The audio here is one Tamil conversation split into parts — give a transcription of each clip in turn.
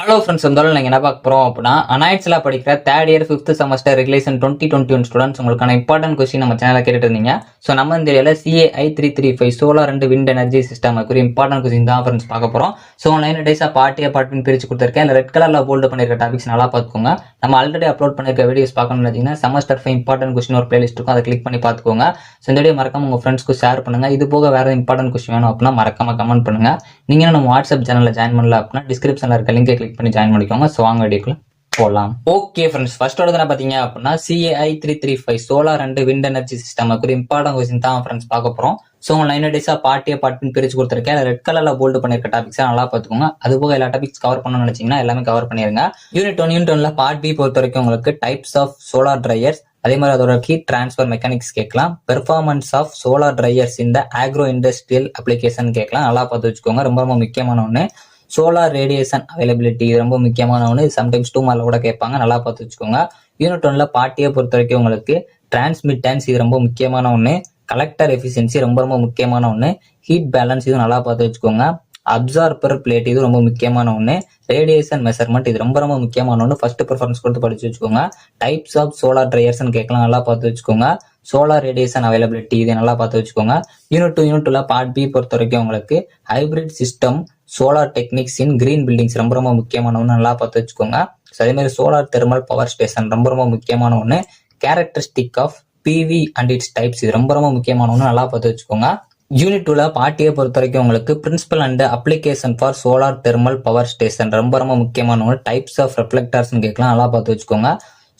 ஹலோ ஃப்ரெண்ட்ஸ், இருந்தாலும் நீங்கள் என்ன பார்க்க போகிறோம் அப்படின்னா அனாய்ட்ஸில் படிக்கிற third year 5th semester regulation 2021 students உங்களுக்கான இம்பார்ட்டன்ட் கொஸ்டின் நம்ம சேனலில் கேட்டுட்டு இருந்தீங்க. ஸோ நம்ம இந்த ஏரியாவில் CAI335 solar and wind energy system ஒரு இம்பார்ட்டன்ட் கொஸ்டின் தான் ஃப்ரெண்ட்ஸ் பார்க்க போகிறோம். ஸோ லைன் டேஸாக பார்ட்டி அப்பார்ட்மெண்ட் பிரித்து கொடுத்துருக்கேன். இல்லை ரெட் கலரில் போல்டு பண்ணியிருக்க டாபிக்ஸ் நல்லா பார்த்துக்கோங்க. நம்ம ஆல்ரெடி அப்லோட் பண்ணியிருக்க வீடியோஸ் பார்க்கணும்னு வச்சிங்கன்னா செமஸ்டர் 5 இம்பார்ட்டன்ட் கொஸ்டின் ஒரு பிளேலிஸ்ட் இருக்கும், அதை கிளிக் பண்ணி பார்த்துக்கோங்க. ஸோ இந்த வீடியோ மறக்காம உங்கள் ஃப்ரெண்ட்ஸ்க்கு ஷேர் பண்ணுங்கள். இது போக வேறு இம்பார்ட்டன்ட் கொஸ்டின் வேணும் அப்படின்னா மறக்காம கமெண்ட் பண்ணுங்கள். நீங்கள் நம்ம வாட்ஸ்அப் சேனலில் ஜாயின் பண்ணல அப்படின்னா டிஸ்கிரிப்ஷனில் இருக்க லிங்கை கிளிக் பண்ணி ஜாயின் பண்ணிக்கோங்க. ஸோ வாங்க வீடியோக்குள்ள போகலாம். ஓகே ஃப்ரெண்ட்ஸ், ஃபர்ஸ்ட் என்ன பார்த்தீங்க அப்படின்னா CAI335 solar and wind energy system ஒரு இம்பார்ட்டன்ட் கொஸ்டின் தான் ஃப்ரெண்ட்ஸ் பார்க்க போகிறோம். ஸோ உங்க 9 டேஸாக பார்ட்டி அப்பார்ட்மெண்ட் பிரித்து கொடுத்துருக்கேன். ரெட் கலரில் போல்டு பண்ணியிருக்க டாபிக்ஸ் நல்லா பார்த்துக்கோங்க. அது போக எல்லா டாபிக்ஸ் கவர் பண்ணணும்னு நினைச்சீங்கன்னா எல்லாமே கவர் பண்ணிருங்க. யூனிட் 1 பார்ட் பி பொறுத்த வரைக்கும் உங்களுக்கு டைப்ஸ் ஆஃப் சோலார் ட்ரையர்ஸ், அதே மாதிரி அதோட ஹீட் டிரான்ஸ்ஃபர் மெக்கானிக்ஸ் கேட்கலாம். பெர்ஃபார்மன்ஸ் ஆஃப் சோலார் ட்ரையர்ஸ் இந்த ஆக்ரோ இண்டஸ்ட்ரியல் அப்ளிகேஷன் கேட்கலாம். நல்லா பார்த்து வச்சுக்கோங்க, ரொம்ப ரொம்ப முக்கியமான ஒன்று. சோலார் ரேடியேஷன் அவைலபிலிட்டி ரொம்ப முக்கியமான ஒன்று. சம்டைம்ஸ் 2 மார்க்ல கூட கேட்பாங்க, நல்லா பார்த்து வச்சுக்கோங்க. யூனிட் 1 பார்ட்டியை பொறுத்த வரைக்கும் உங்களுக்கு டிரான்ஸ்மிட்டன்ஸ் இது ரொம்ப முக்கியமான ஒன்று. கலெக்டர் எஃபிஷியன்சி ரொம்ப ரொம்ப முக்கியமான ஒன்று. ஹீட் பேலன்ஸ் இது நல்லா பார்த்து வச்சுக்கோங்க. அப்சார்பர் பிளேட் இது ரொம்ப முக்கியமான ஒன்று. ரேடியேஷன் மெஷர்மெண்ட் இது ரொம்ப ரொம்ப முக்கியமான ஒன்று. ஃபர்ஸ்ட் ப்ரிஃபரன்ஸ் கொடுத்து படிச்சு வச்சுக்கோங்க. டைப்ஸ் ஆஃப் சோலார் ட்ரையர்ஸ் கேட்கலாம், நல்லா பார்த்து வச்சுக்கோங்க. சோலார் ரேடியேஷன் அவைலபிலிட்டி இது நல்லா பார்த்து வச்சுக்கோங்க. யூனிட் 2 பார்ட் பி பொறுத்த வரைக்கும் உங்களுக்கு ஹைபிரிட் சிஸ்டம் சோலார் டெக்னிக்ஸ் இன் கிரீன் பில்டிங்ஸ் ரொம்ப ரொம்ப முக்கியமான ஒன்று, நல்லா பார்த்து வச்சுக்கோங்க. அதே மாதிரி சோலார் தெர்மல் பவர் ஸ்டேஷன் ரொம்ப ரொம்ப முக்கியமான ஒன்று. Characteristic of PV and its types இது ரொம்ப ரொம்ப முக்கியமான ஒன்று, நல்லா பார்த்து வச்சுக்கோங்க. யூனிட் 2 பார்ட்டியை பொறுத்த வரைக்கும் உங்களுக்கு principle and application for solar thermal power station ரொம்ப ரொம்ப முக்கியமான ஒன்று. டைப்ஸ் ஆஃப் ரெஃப்ளெக்டர்ஸ் கேட்கலாம், நல்லா பார்த்து வச்சுக்கோங்க.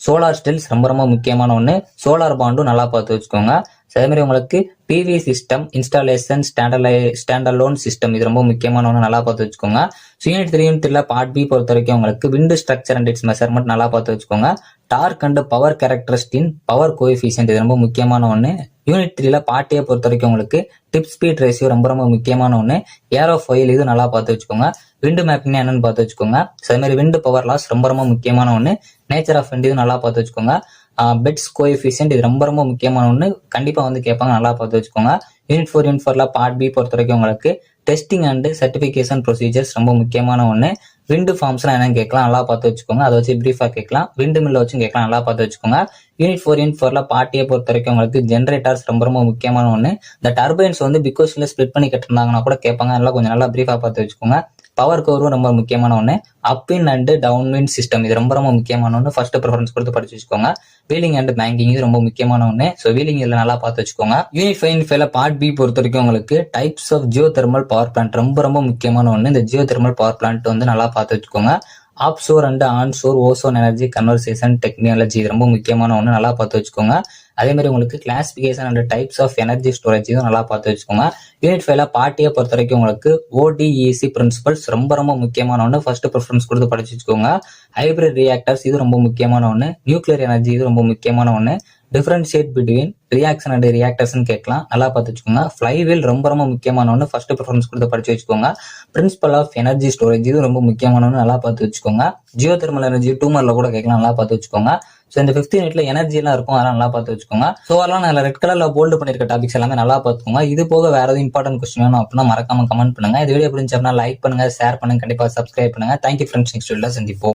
சோலார் ஸ்டில்ஸ் ரொம்ப ரொம்ப முக்கியமான ஒன்று. சோலார் பாண்டும் நல்லா பார்த்து வச்சுக்கோங்க. அதே மாதிரி உங்களுக்கு PV system installation standalone system இது ரொம்ப முக்கியமான ஒன்று, நல்லா பார்த்து வச்சுக்கோங்க. யூனிட் 3 பார்ட் பி பொறுத்த வரைக்கும் உங்களுக்கு wind structure and its measurement நல்லா பார்த்து வச்சுக்கோங்க. Torque and power characteristic power coefficient இது ரொம்ப முக்கியமான ஒன்று. யூனிட் 3 பார்ட்டியை பொறுத்த வரைக்கும் உங்களுக்கு டிப் ஸ்பீட் ரேஷியோ ரொம்ப ரொம்ப முக்கியமான ஒன்று. ஏரோஃபாயில் இது நல்லா பார்த்து வச்சுக்கோங்க. விண்டு மேப்பிங் என்னன்னு பார்த்து வச்சுக்கோங்க. அதே மாதிரி விண்டு பவர் லாஸ் ரொம்ப ரொம்ப முக்கியமான ஒன்று. நேச்சர் ஆஃப் விண்ட் இது நல்லா பார்த்து வச்சுக்கோங்க. பெட்ஸ் கோஎஃபிஷியன்ட் இது ரொம்ப ரொம்ப முக்கியமான ஒன்று, கண்டிப்பா கேட்பாங்க, நல்லா பார்த்து வச்சுக்கோங்க. யூனிட் 4 பார்ட் பி பொறுத்த வரைக்கும் உங்களுக்கு டெஸ்டிங் அண்ட் சர்டிபிகேஷன் ப்ரொசீஜர்ஸ் ரொம்ப முக்கியமான ஒன்று. விண்டு ஃபார்ம்ஸ்லாம் என்னன்னு கேட்கலாம், நல்லா பார்த்து வச்சுக்கோங்க. அதை வச்சு பிரீஃபா கேட்கலாம். விண்டு மில்ல வச்சும் கேட்கலாம், நல்லா பார்த்து வச்சுக்கோங்க. யூனிட் 4 பார்ட்டியை பொறுத்த வரைக்கும் உங்களுக்கு ஜென்ரேட்டர்ஸ் ரொம்ப ரொம்ப முக்கியமான ஒன்று. இந்த டர்பைன்ஸ் பிகாஸ்ல ஸ்பிளிட் பண்ணி கட்டிருந்தாங்கன்னா கூட கேட்பாங்க, அதெல்லாம் கொஞ்சம் நல்லா பிரீஃபா பார்த்து வச்சுக்கோங்க. பவர் கவரும் ரொம்ப முக்கியமான ஒன்று. Up in and down win system இது ரொம்ப ரொம்ப முக்கியமான ஒன்று. ஃபர்ஸ்ட் ப்ரிஃபரன்ஸ் கொடுத்து படிச்சு வச்சுக்கோங்க. வீலிங் அண்ட் பேங்கிங் இது ரொம்ப முக்கியமான ஒன்று. ஸோ வீலிங் இதில் நல்லா பார்த்து வச்சுக்கோங்க. யூனிட் 5 பார்ட் பி பொறுத்த வரைக்கும் உங்களுக்கு types of geothermal power plant ரொம்ப ரொம்ப முக்கியமான ஒன்று. இந்த ஜியோ தெர்மல் பவர் பிளான்ட் நல்லா பார்த்து வச்சுக்கோங்க. Offshore and onshore ozone energy conversation technology இது ரொம்ப முக்கியமான ஒன்று, நல்லா பார்த்து வச்சுக்கோங்க. அதே மாதிரி உங்களுக்கு classification and types of energy storage இதுவும் நல்லா பார்த்து வச்சுக்கோங்க. யூனிட் 5 பார்ட்டியை பொறுத்த வரைக்கும் உங்களுக்கு ODEC பிரின்சிபல்ஸ் ரொம்ப ரொம்ப முக்கியமான ஒன்று. ஃபர்ஸ்ட் ப்ரிஃபரன்ஸ் கொடுத்து படிச்சு வச்சுக்கோங்க. ஹைபிரிட் ரியாக்டர்ஸ் இது ரொம்ப முக்கியமான ஒன்று. நியூக்ளியர் எனர்ஜி இது ரொம்ப முக்கியமான ஒன்று. Differentiate between reaction and reactors கேட்கலாம், நல்லா பார்த்து வச்சுக்கோங்க. ஃப்ளைவீல் ரொம்ப ரொம்ப முக்கியமான ஒன்று. ஃபர்ஸ்ட் ப்ரிஃபரன்ஸ் கொடுத்து படிச்சு வச்சுக்கோங்க. பிரின்சிபல் ஆஃப் எனர்ஜி ஸ்டோரேஜ் இது ரொம்ப முக்கியமான ஒன்று, நல்லா பார்த்து வச்சுக்கோங்க. ஜியோ தெர்மல் எனர்ஜி 2 மார்க்ல கூட கேட்கலாம், நல்லா பார்த்து வச்சுக்கோங்க. ஸோ இந்த 5th யூனிட்ல எனர்ஜி எல்லாம் இருக்கும், அதெல்லாம் நல்லா பார்த்து வச்சுக்கோங்க. ஸோ அதெல்லாம் நான் ரெட் கலர்ல போல்டு பண்ணிருக்க டாபிக்ஸ் எல்லாமே நல்லா பார்த்துக்கோங்க. இது போக வேற எதுவும் இம்பார்ட்டன்ட் கொஸ்டின் வேணும் அப்படின்னா மறக்காம கமெண்ட் பண்ணுங்க. இந்த வீடியோ பிடிச்சா லைக் பண்ணுங்க, ஷேர் பண்ணுங்க, கண்டிப்பா சப்ஸ்கிரைப் பண்ணுங்க. தேங்க்யூ ஃப்ரெண்ட்ஸ், நெக்ஸ்ட் வீடியோல சந்திப்போம்.